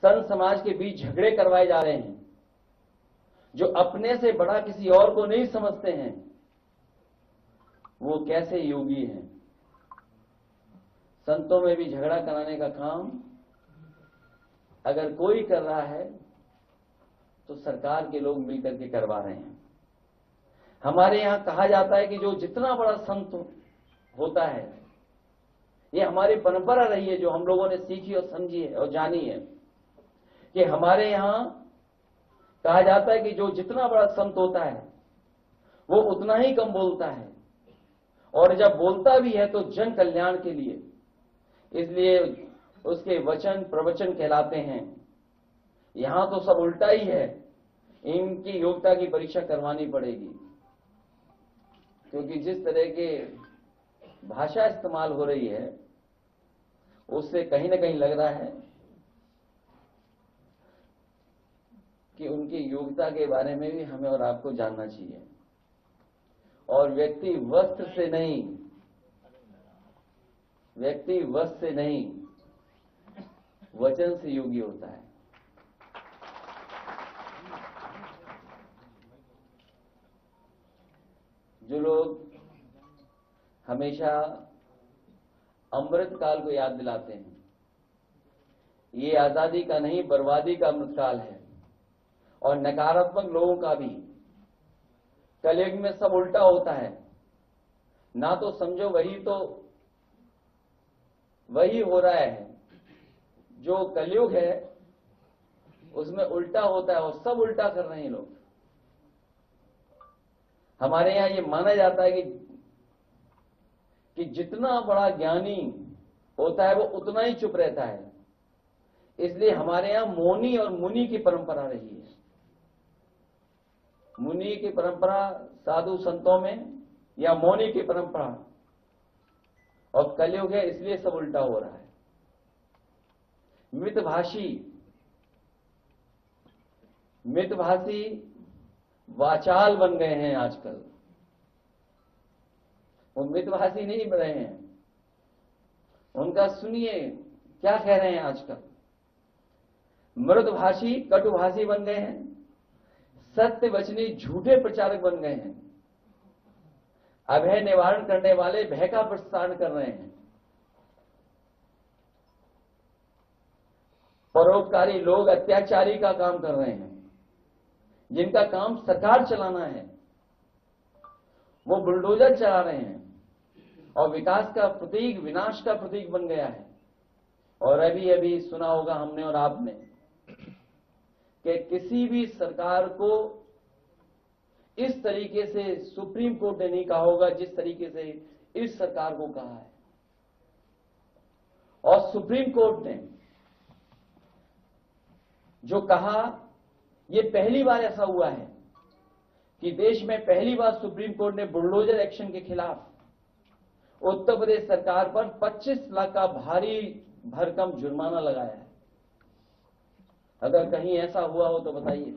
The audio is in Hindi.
संत समाज के बीच झगड़े करवाए जा रहे हैं, जो अपने से बड़ा किसी और को नहीं समझते हैं, वो कैसे योगी हैं। संतों में भी झगड़ा कराने का काम अगर कोई कर रहा है तो सरकार के लोग मिलकर के करवा रहे हैं। हमारे यहां कहा जाता है कि जो जितना बड़ा संत होता है, ये हमारी परंपरा रही है जो हम लोगों ने सीखी और समझी है और जानी है, कि हमारे यहां कहा जाता है कि जो जितना बड़ा संत होता है वो उतना ही कम बोलता है, और जब बोलता भी है तो जन कल्याण के लिए, इसलिए उसके वचन प्रवचन कहलाते हैं। यहां तो सब उल्टा ही है, इनकी योग्यता की परीक्षा करवानी पड़ेगी, क्योंकि जिस तरह के भाषा इस्तेमाल हो रही है उससे कहीं ना कहीं लग रहा है कि उनकी योग्यता के बारे में भी हमें और आपको जानना चाहिए। और व्यक्ति वस्त्र से नहीं, व्यक्ति वस्त्र से नहीं, वचन से योगी होता है। जो लोग हमेशा अमृत काल को याद दिलाते हैं, ये आजादी का नहीं बर्बादी का अमृत काल है, और नकारात्मक लोगों का भी। कलयुग में सब उल्टा होता है, ना तो समझो वही हो रहा है, जो कलयुग है उसमें उल्टा होता है, और सब उल्टा कर रहे हैं लोग। हमारे यहां ये माना जाता है कि जितना बड़ा ज्ञानी होता है वो उतना ही चुप रहता है, इसलिए हमारे यहां मौनी और मुनि की परंपरा रही है। मुनि की परंपरा साधु संतों में, या मौनी की परंपरा, और कलयुग है इसलिए सब उल्टा हो रहा है। मितभाषी वाचाल बन गए हैं आजकल। वो मितभाषी नहीं बन रहे हैं, उनका सुनिए क्या कह रहे हैं आजकल। मृदभाषी कटुभाषी बन गए हैं, सत्य वचनी झूठे प्रचारक बन गए हैं, अभय निवारण करने वाले भय का प्रसारण कर रहे हैं, परोपकारी लोग अत्याचारी का काम कर रहे हैं। जिनका काम सरकार चलाना है वो बुलडोजर चला रहे हैं, और विकास का प्रतीक विनाश का प्रतीक बन गया है। और अभी अभी सुना होगा हमने और आपने कि किसी भी सरकार को इस तरीके से सुप्रीम कोर्ट ने नहीं कहा होगा जिस तरीके से इस सरकार को कहा है। और सुप्रीम कोर्ट ने जो कहा, ये पहली बार ऐसा हुआ है कि देश में पहली बार सुप्रीम कोर्ट ने बुलडोजर एक्शन के खिलाफ उत्तर प्रदेश सरकार पर 25 लाख का भारी भरकम जुर्माना लगाया है। अगर कहीं ऐसा हुआ हो तो बताइए।